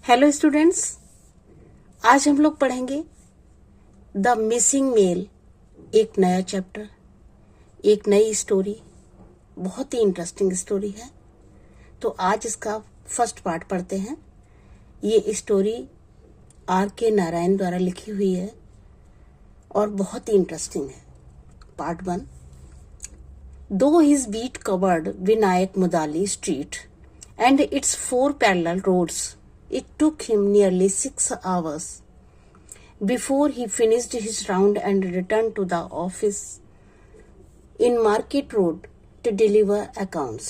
Hello students, आज हम लोग पढ़ेंगे द मिसिंग मेल। एक नया चैप्टर, एक नई स्टोरी, बहुत ही इंटरेस्टिंग स्टोरी है। तो आज इसका फर्स्ट पार्ट पढ़ते हैं। ये स्टोरी R.K. नारायण द्वारा लिखी हुई है और बहुत ही इंटरेस्टिंग है। Part 1। Though his beat covered Vinayak Mudali Street and its 4 parallel roads, it took him nearly 6 hours before he finished his round and returned to the office in Market Road to deliver accounts.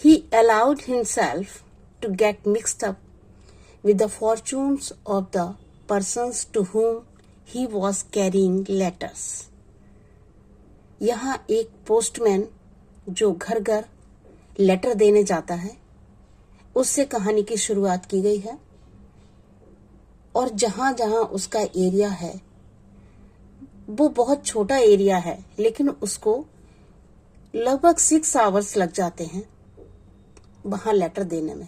He allowed himself to get mixed up with the fortunes of the persons to whom he was carrying letters. यहाँ एक postman जो घर घर letter देने जाता है, उससे कहानी की शुरुआत की गई है। और जहां जहां उसका एरिया है वो बहुत छोटा एरिया है, लेकिन उसको लगभग 6 आवर्स लग जाते हैं वहां लेटर देने में।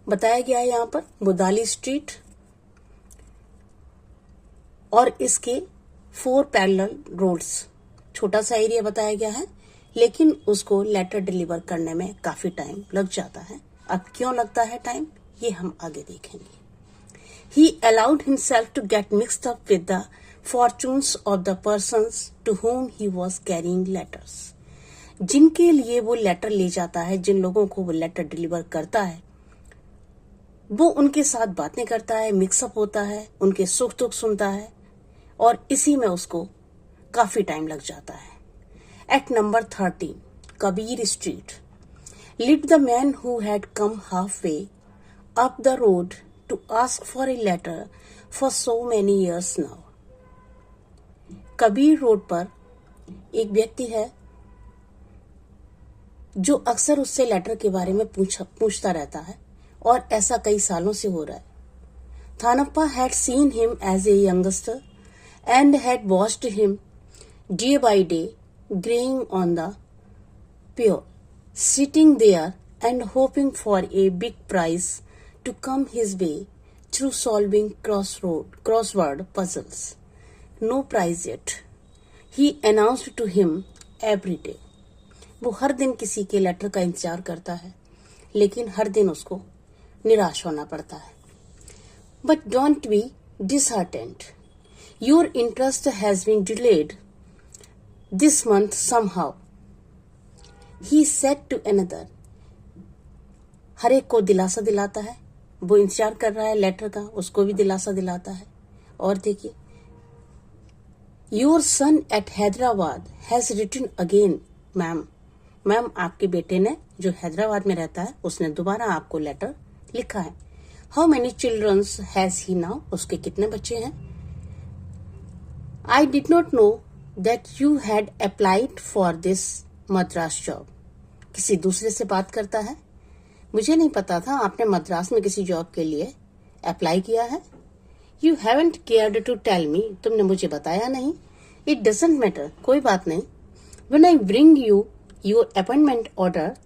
बताया गया है यहाँ पर मुदाली स्ट्रीट और इसके 4 पैरेलल रोड्स। छोटा सा एरिया बताया गया है, लेकिन उसको लेटर डिलीवर करने में काफी टाइम लग जाता है। अब क्यों लगता है टाइम, ये हम आगे देखेंगे। He allowed himself to get mixed up with the fortunes of the persons to whom he was carrying letters. जिनके लिए वो लेटर ले जाता है, जिन लोगों को वो लेटर डिलीवर करता है, वो उनके साथ बातें करता है, मिक्सअप होता है, उनके सुख दुख सुनता है और इसी में उसको काफी टाइम लग जाता है। At number 13, Kabir Street, lived the man who had come halfway up the road to ask for a letter for so many years now. Kabir road पर एक व्यक्ति है जो अक्सर उससे लेटर के बारे में पूछता रहता है और ऐसा कई सालों से हो रहा है। थानप्पा had seen him as a youngster and had watched him day by day graying on the pier, sitting there and hoping for a big prize to come his way through solving crossword puzzles. No prize yet, he announced to him every day. वो हर दिन किसी के letter का इंतजार करता है, लेकिन हर दिन उसको निराश होना पड़ता है। But don't be disheartened. Your interest has been delayed this month somehow, he said to another. हर एक को दिलासा दिलाता है, वो इंतजार कर रहा है लेटर का, उसको भी दिलासा दिलाता है। और देखिए, your son at Hyderabad has written again ma'am. Ma'am, आपके बेटे ने जो हैदराबाद में रहता है उसने दोबारा आपको लेटर लिखा है। How many childrens has he now, उसके कितने बच्चे हैं। I did not know that you had applied for this Madras job. किसी दूसरे से बात करता है, मुझे नहीं पता था आपने मद्रास में किसी जॉब के लिए अप्लाई किया है। You haven't cared to tell me, तुमने मुझे बताया नहीं। इट डजंट मैटर, कोई बात नहीं। When I bring you your appointment order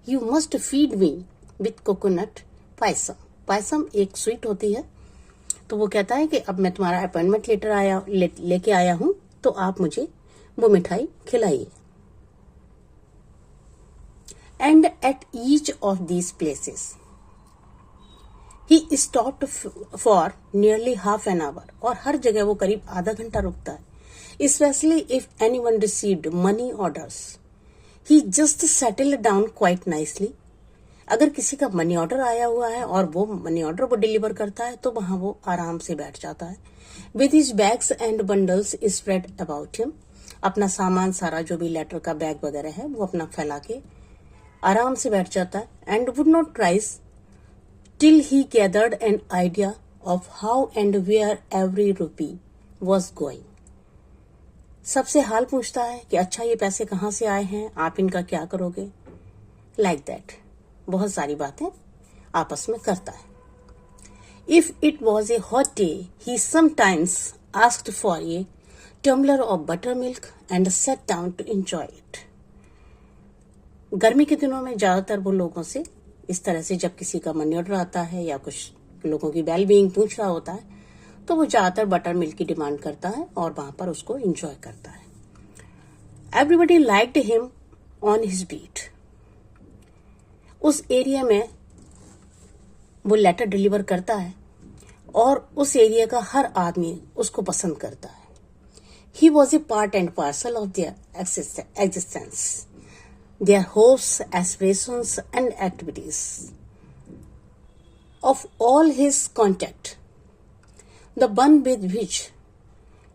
you must feed me with coconut payasam. Payasam एक स्वीट होती है। तो वो कहता है कि अब मैं तुम्हारा अपॉइंटमेंट लेटर लेके आया हूं, तो आप मुझे वो मिठाई खिलाइए। And at each of these places, he stopped for nearly half an hour. और हर जगह वो करीब आधा घंटा रुकता है। Especially if anyone received money orders, he just settled down quite nicely. अगर किसी का मनी ऑर्डर आया हुआ है और वो मनी ऑर्डर वो डिलीवर करता है, तो वहां वो आराम से बैठ जाता है। With his bags and bundles spread about him, अपना सामान सारा जो भी लेटर का बैग वगैरह है वो अपना फैला के आराम से बैठ जाता है। And would not rise till he gathered an idea of how and where every rupee was going. सबसे हाल पूछता है कि अच्छा ये पैसे कहाँ से आए हैं, आप इनका क्या करोगे। लाइक दैट बहुत सारी बातें आपस में करता है। If it was a hot day he sometimes asked for a tumbler of butter milk and set down to enjoy it. गर्मी के दिनों में ज्यादातर वो लोगों से इस तरह से जब किसी का मनी ऑर्डर आता है या कुछ लोगों की वेल बीइंग पूछ रहा होता है तो वो ज्यादातर बटर मिल्क की डिमांड करता है और वहां पर उसको एंजॉय करता है। Everybody liked him on his beat. उस एरिया में वो लेटर डिलीवर करता है और उस एरिया का हर आदमी उसको पसंद करता है। He was a part and parcel of their existence, their hopes, aspirations and activities. Of all his contact, the one with which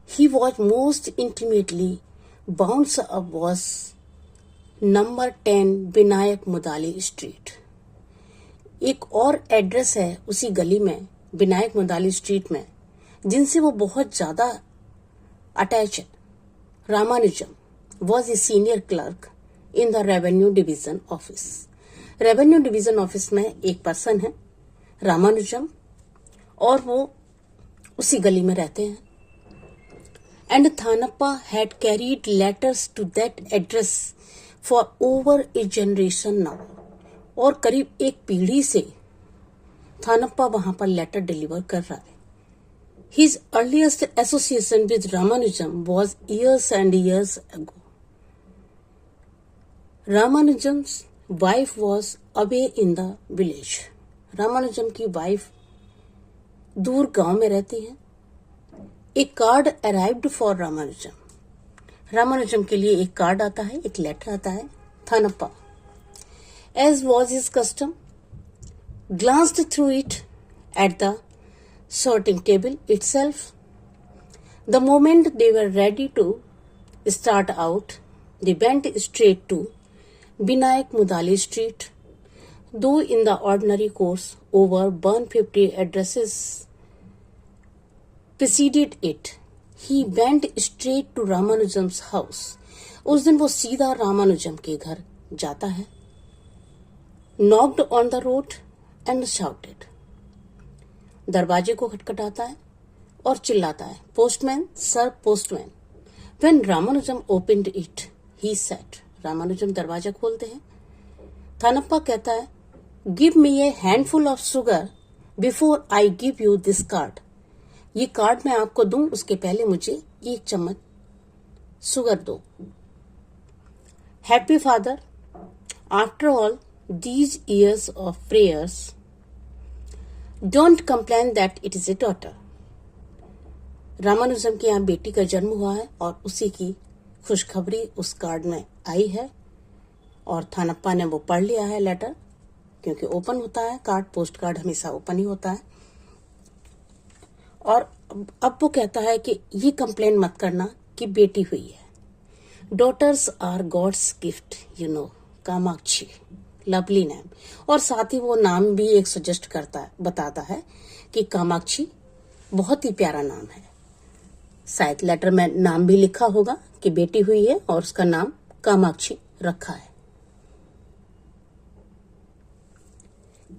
he was most intimately bound up was number 10 Vinayak Mudali street. एक और address है उसी गली में, Vinayak Mudali street में, जिनसे वो बहुत ज्यादा अटैच है। Ramanujan was a senior clerk in the revenue division office. Revenue division office में एक पर्सन है रामानुजम और वो उसी गली में रहते हैं। And Thanappa had carried letters to that address for over a generation now. और करीब एक पीढ़ी से थानप्पा वहां पर लेटर डिलीवर कर रहा है। His earliest association with Ramanujam was years and years ago. Ramanujam's wife was away in the village. Ramanujam की वाइफ दूर गांव में रहती है। एक card arrived for Ramanujam. Ramanujam के लिए एक कार्ड आता है, एक लेटर आता है। Thanappa, as was his custom, glanced through it at the sorting table itself. The moment they were ready to start out, they went straight to Binayak Mudali Street. Though in the ordinary course, over 150 addresses preceded it, he went straight to Ramanujam's house. उस दिन वो सीधा रामानुजम के घर जाता है। Knocked on the road and shouted. दरवाजे को खटखटाता है और चिल्लाता है, postman sir, postman. When Ramanujan opened it, he said. Ramanujan दरवाजा खोलते हैं। थानप्पा कहता है, give me A handful of sugar before I give you this card. ये कार्ड मैं आपको दूं उसके पहले मुझे एक चम्मच शुगर दो। Happy father, after all these years of prayers, don't complain that it is a daughter. Ramanujan के यहाँ बेटी का जन्म हुआ है और उसी की खुशखबरी उस कार्ड में आई है और थानप्पा ने वो पढ़ लिया है लेटर, क्योंकि ओपन होता है कार्ड, पोस्ट कार्ड हमेशा ओपन ही होता है। और अब वो कहता है कि ये कंप्लेन मत करना कि बेटी हुई है। Daughters are God's gift, you know, Kamakshi, lovely name. और साथ ही वो नाम भी एक सजेस्ट करता है, बताता है कि कामाक्षी बहुत ही प्यारा नाम है। शायद लेटर में नाम भी लिखा होगा कि बेटी हुई है और उसका नाम कामाक्षी रखा है।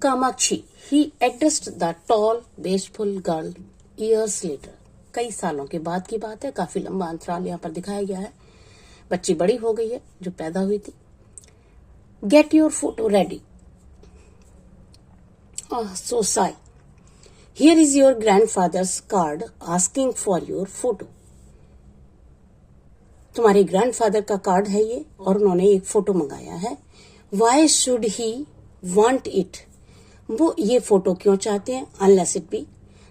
Kamakshi, he addressed the tall wasteful girl years letter. कई सालों के बाद की बात है, काफी लंबा अंतराल यहाँ पर दिखाया गया है। बच्ची बड़ी हो गई है जो पैदा हुई थी। Get your photo ready. So sigh. Here is your grandfather's card asking for your photo. तुम्हारे ग्रैंडफादर का कार्ड है ये और उन्होंने एक फोटो मंगाया है। Why should he want it? वो ये फोटो क्यों चाहते हैं? Unless it be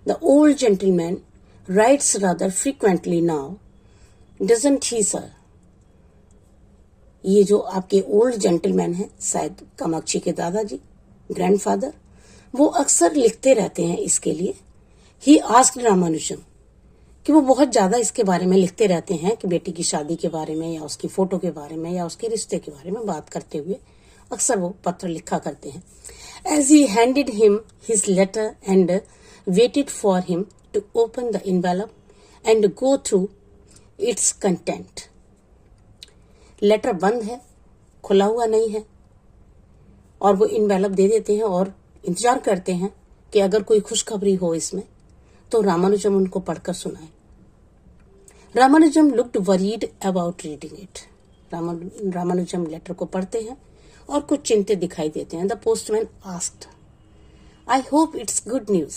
the old gentleman writes rather frequently now, doesn't he, sir? ये जो आपके ओल्ड जेंटलमैन हैं, शायद कामाक्षी के दादाजी, ग्रैंडफादर, वो अक्सर लिखते रहते हैं इसके लिए। ही आस्क्ड रामानुजम, कि वो बहुत ज्यादा इसके बारे में लिखते रहते हैं कि बेटी की शादी के बारे में या उसकी फोटो के बारे में या उसके रिश्ते के बारे में बात करते हुए अक्सर वो पत्र लिखा करते हैं। As he handed him his letter and waited for him to open the envelope and go through its content. Letter बंद है, खुला हुआ नहीं है, और वो इनवेलप दे देते हैं और इंतजार करते हैं कि अगर कोई खुशखबरी हो इसमें तो रामानुजम उनको पढ़कर सुनाए। Ramanujam looked worried about reading it. Ramanujam letter को पढ़ते हैं और कुछ चिंतित दिखाई देते हैं। The postman asked, I hope it's good news.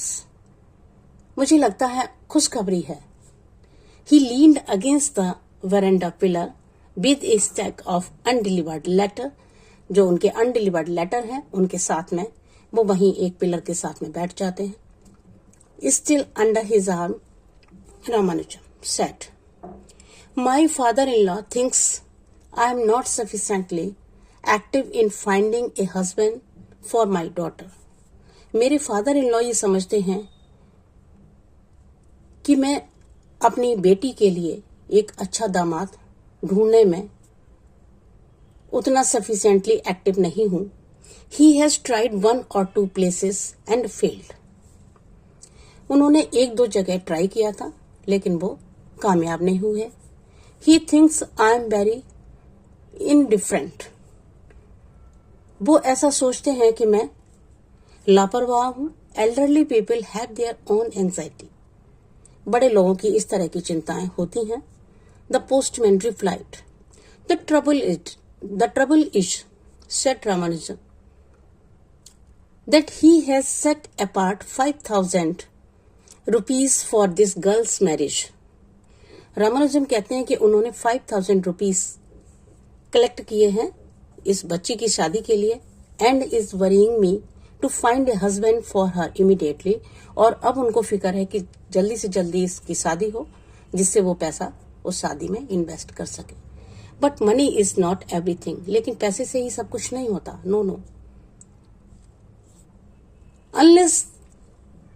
मुझे लगता है खुशखबरी है। He leaned against the veranda pillar with a stack of undelivered letter. जो उनके अनडिलीवर्ड लेटर हैं उनके साथ में वो वहीं एक पिलर के साथ में बैठ जाते हैं। Still under his arm, Ramanujan said, my father in law thinks I am not sufficiently active in finding A husband for my daughter. मेरे फादर इन लॉ ये समझते हैं कि मैं अपनी बेटी के लिए एक अच्छा दामाद ढूंढने में उतना सफिशिएंटली एक्टिव नहीं हूं। He has tried 1 or 2 places and failed. उन्होंने 1-2 जगह ट्राई किया था लेकिन वो कामयाब नहीं हुए। He thinks I am very indifferent. वो ऐसा सोचते हैं कि मैं लापरवाह हूं। Elderly people have their own anxiety. बड़े लोगों की इस तरह की चिंताएं होती हैं। The postman replied, the trouble is said Ramanujan, that he has set apart 5,000 rupees for this girl's marriage. Ramanujan कहते हैं कि उन्होंने 5,000 रुपीस कलेक्ट किए हैं इस बच्ची की शादी के लिए, and is worrying me to find a husband for her immediately. और अब उनको फिक्र है कि जल्दी से जल्दी इसकी शादी हो जिससे वो पैसा उस शादी में इन्वेस्ट कर सके। But money is not everything. लेकिन पैसे से ही सब कुछ नहीं होता। No. Unless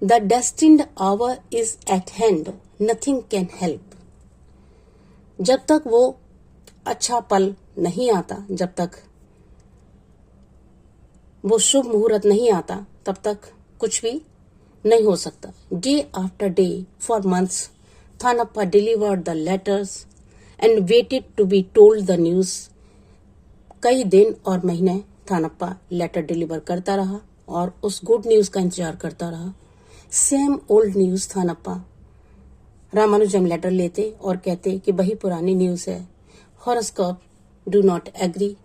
the destined hour is at hand, nothing can help. जब तक वो अच्छा पल नहीं आता, जब तक वो शुभ मुहूर्त नहीं आता, तब तक कुछ भी नहीं हो सकता। Day after day, for months, Thanappa delivered the letters and waited to be told the news. कई दिन और महीने थानप्पा लेटर डिलीवर करता रहा और उस गुड न्यूज का इंतजार करता रहा। Same old news Thanappa. Ramanujam letter लेते और कहते कि वही पुरानी न्यूज है। Horoscope do not agree.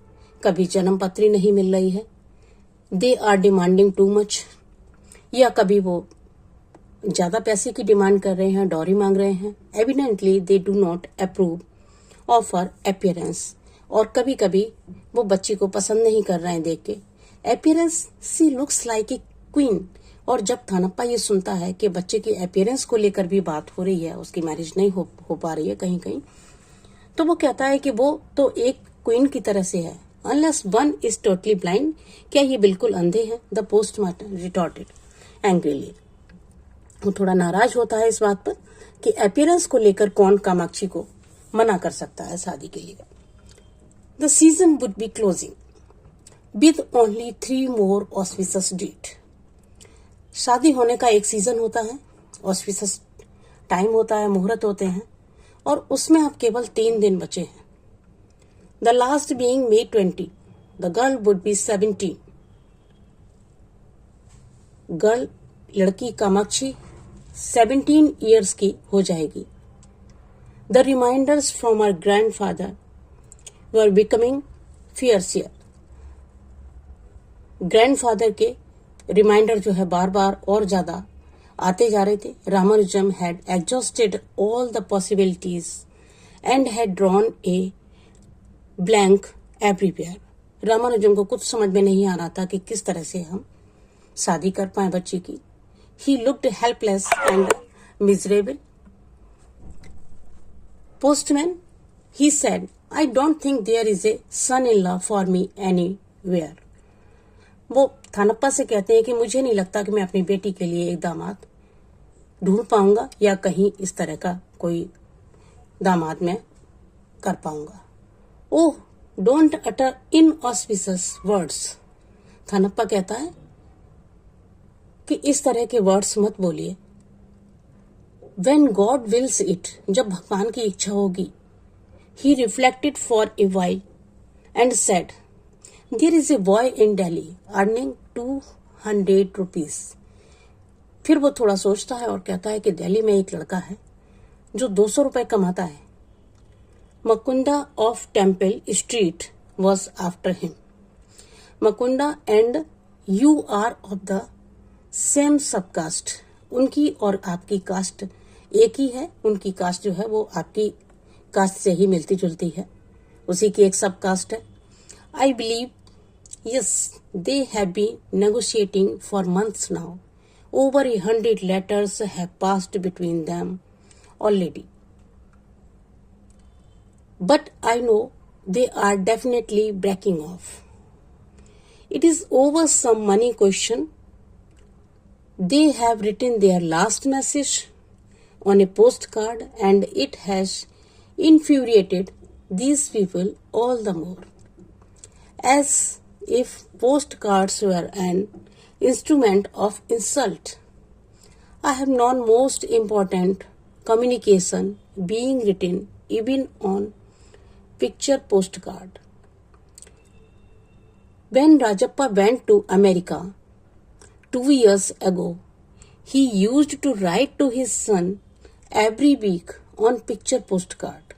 कभी जन्म पत्री नहीं मिल रही है। They are demanding too much. या कभी वो ज्यादा पैसे की डिमांड कर रहे हैं, डॉरी मांग रहे हैं। Evidently they do not approve of her appearance. और कभी कभी वो बच्ची को पसंद नहीं कर रहे हैं देख के। Appearance, she looks like a queen. और जब थानप्पा ये सुनता है कि बच्चे की अपीयरेंस को लेकर भी बात हो रही है, उसकी मैरिज नहीं हो पा रही है कहीं कहीं, तो वो कहता है कि वो तो एक क्वीन की तरह से है। Unless one is totally blind, क्या ये बिल्कुल अंधे हैं? The postmortem retorted angrily. वो थोड़ा नाराज होता है इस बात पर कि अपीयरेंस को लेकर कौन कामाक्षी को मना कर सकता है शादी के लिए। The season would be closing with only 3 more auspicious date. शादी होने का एक सीजन होता है, ऑस्पिशियस टाइम होता है, मुहूर्त होते हैं, और उसमें अब केवल 3 दिन बचे हैं। The last being May 20, the girl would be 17। Girl, लड़की कामाक्षी 17 ईयर्स की हो जाएगी। The reminders from our grandfather were becoming fiercer. Grandfather के रिमाइंडर जो है बार बार और ज्यादा आते जा रहे थे। Ramanujan had exhausted all the possibilities and had drawn a blank everywhere. Ramanujan को कुछ समझ में नहीं आ रहा था कि किस तरह से हम शादी कर पाए बच्ची की। He looked helpless and miserable. Postman, he said, I don't think there is a son in law for me anywhere. वो थानप्पा से कहते हैं कि मुझे नहीं लगता कि मैं अपनी बेटी के लिए एक दामाद ढूंढ पाऊंगा या कहीं इस तरह का कोई दामाद मैं कर पाऊंगा। ओह, डोंट अटर इनऑस्पिशियस वर्ड्स। थानप्पा कहता है कि इस तरह के वर्ड्स मत बोलिए। When God wills it, जब भगवान की इच्छा होगी। He reflected for a while and said, There is a boy in Delhi earning 200 rupees. फिर वो थोड़ा सोचता है और कहता है कि दिल्ली में एक लड़का है जो 200 रुपए कमाता है। Mukunda of temple street was after him. Mukunda and you are of the same subcaste, उनकी और आपकी कास्ट एक ही है, उनकी कास्ट जो है वो आपकी कास्ट से ही मिलती जुलती है, उसी की एक सब कास्ट है. I believe yes, they have been negotiating for months now. Over 100 letters have passed between them already. But I know they are definitely breaking off. It is over some money question. They have written their last message on a postcard and it has infuriated these people all the more. As if postcards were an instrument of insult. I have known most important communication being written even on picture postcard. When Rajappa went to America 2 years ago, he used to write to his son every week on picture postcard.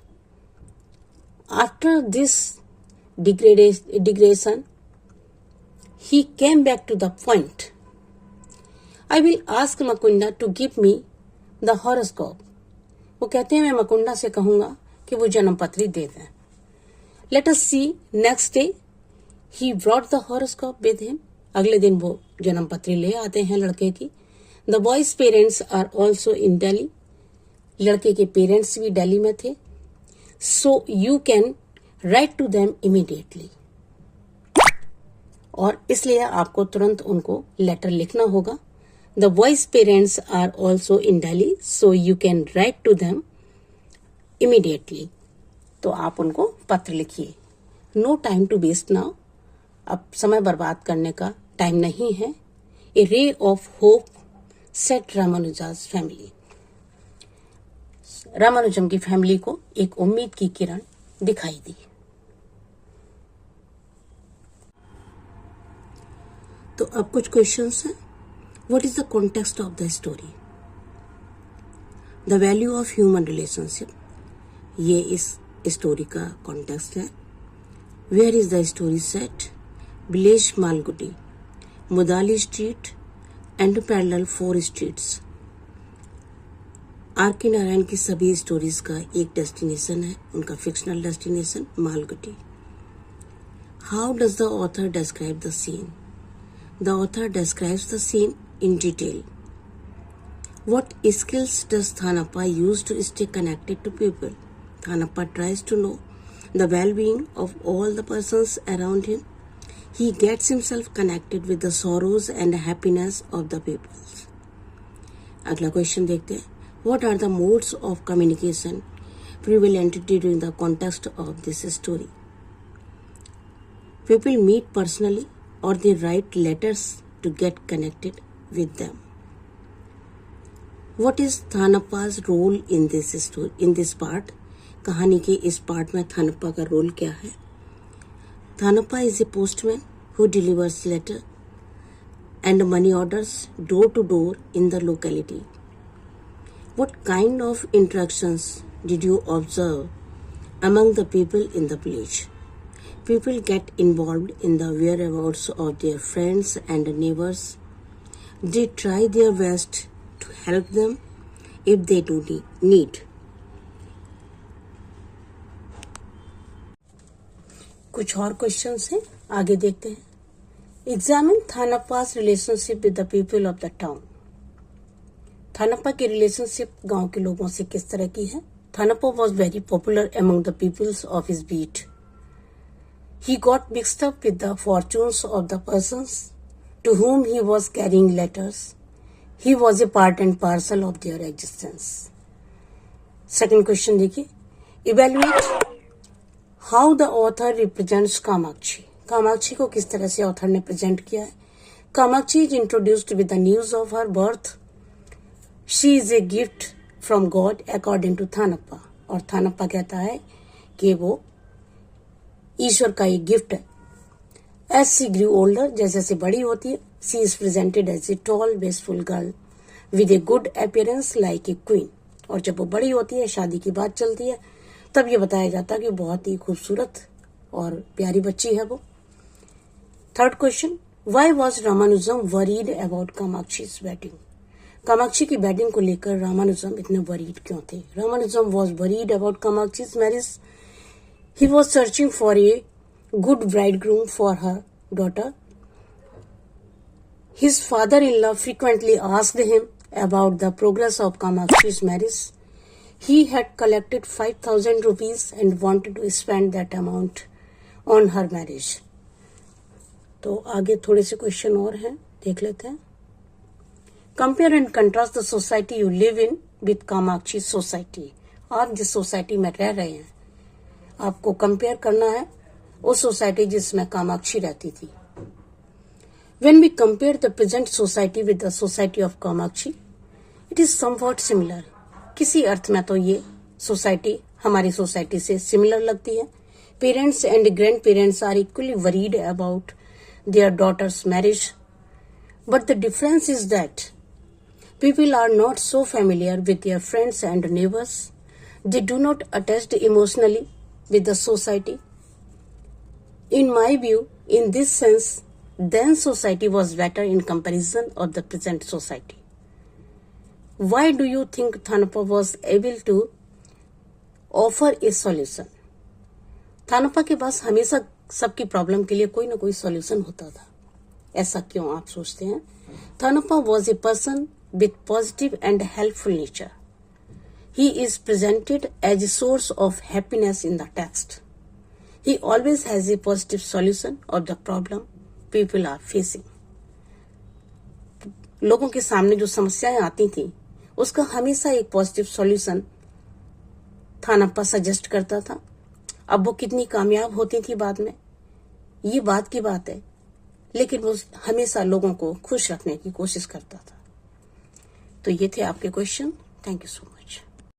After this digression, he came back to the point. I will ask Mukunda to give me the horoscope. वो कहते हैं मैं मकुंडा से कहूंगा कि वो जन्म पत्री दे दें. Let us see. Next day, he brought the horoscope with him. अगले दिन वो जन्म पत्री ले आते हैं लड़के की. The boy's parents are also in Delhi. लड़के के पेरेंट्स भी दिल्ली में थे. So you can write to them immediately. और इसलिए आपको तुरंत उनको लेटर लिखना होगा. The boy's parents are also in Delhi so you can write to them immediately. तो आप उनको पत्र लिखिए. No time to waste now. अब समय बर्बाद करने का टाइम नहीं है. A ray of hope set Ramanuja's family. Ramanujam की फैमिली को एक उम्मीद की किरण दिखाई दी. तो अब कुछ क्वेश्चंस हैं. What is the context of the story? The value of human relationship, ये इस स्टोरी का कॉन्टेक्स्ट है. Where is the story set? Village Malgudi, Mudali street and parallel 4 streets. R K Narayan की सभी स्टोरीज का एक डेस्टिनेशन है, उनका fictional destination Malgudi. How does the author describe the scene? The author describes the scene in detail. What skills does Thanappa use to stay connected to people? Thanappa tries to know the well-being of all the persons around him. He gets himself connected with the sorrows and happiness of the people. अगला question देखते हैं. What are the modes of communication prevalent during the context of this story? People meet personally or they write letters to get connected with them. What is Thanappa's role in this story? In this part, कहानी के इस part में थानप्पा का role क्या है? Thanappa is a postman who delivers letter and money orders door to door in the locality. What kind of interactions did you observe among the people in the village? People get involved in the whereabouts of their friends and neighbors. They try their best to help them if they do need. कुछ और questions हैं, आगे देखते हैं. Examine Thanappa's relationship with the people of the town. Thanappa की relationship गांव के लोगों से किस तरह की है? थानप्पा was very popular among the peoples of his beat. He got mixed up with the fortunes of the persons to whom he was carrying letters. He was a part and parcel of their existence. Second question देखिए. Evaluate how the author represents Kamakshi. Kamakshi को किस तरह से author ने present किया है? Kamakshi is introduced with the news of her birth. She is a gift from God according to Thanappa. और थानप्पा कहता है कि वो ईश्वर का एक गिफ्ट है. एज सी ग्रू ओल्डर, जैसे जैसे बड़ी होती है, she is presented as a tall graceful girl with a good appearance like a queen. और जब वो बड़ी होती है, शादी की बात चलती है, तब ये बताया जाता है कि बहुत ही खूबसूरत और प्यारी बच्ची है वो. Third question, why was Ramanujam worried about Kamakshi's wedding? Kamakshi की वेडिंग को लेकर रामानुजम इतने वरीड क्यों थे? Ramanujam was worried about Kamakshi's marriage. He was searching for a good bridegroom for her daughter. His father-in-law frequently asked him about the progress of Kamakshi's marriage. He had collected 5,000 rupees and wanted to spend that amount on her marriage. तो आगे थोड़े से question और हैं, देख लेते हैं. Compare and contrast the society you live in with Kamakshi's society. आप जिस सोसाइटी में रह रहे हैं, आपको कंपेयर करना है उस सोसाइटी जिसमें कामाक्षी रहती थी. When we compare the present society with the society of Kamakshi, it is somewhat similar. किसी अर्थ में तो ये सोसाइटी हमारी सोसाइटी से सिमिलर लगती है. Parents and grandparents are equally worried about their daughter's marriage, but the difference is that people are not so familiar with their friends and neighbors. They do not attach emotionally with the society. In my view, in this sense, then society was better in comparison of the present society. Why do you think Thanappa was able to offer a solution? थानप्पा के पास हमेशा सबकी problem के लिए कोई ना कोई solution होता था. ऐसा क्यों आप सोचते हैं? थानप्पा was a person with positive and helpful nature. He is presented as a source of happiness in the text. He always has a positive solution of the problem people are facing. लोगों के सामने जो समस्याएं आती थी उसका हमेशा एक पॉजिटिव सॉल्यूशन थानप्पा सजेस्ट करता था. अब वो कितनी कामयाब होती थी बाद में, ये बात की बात है, लेकिन वो हमेशा लोगों को खुश रखने की कोशिश करता था. तो ये थे आपके question. Thank you so much.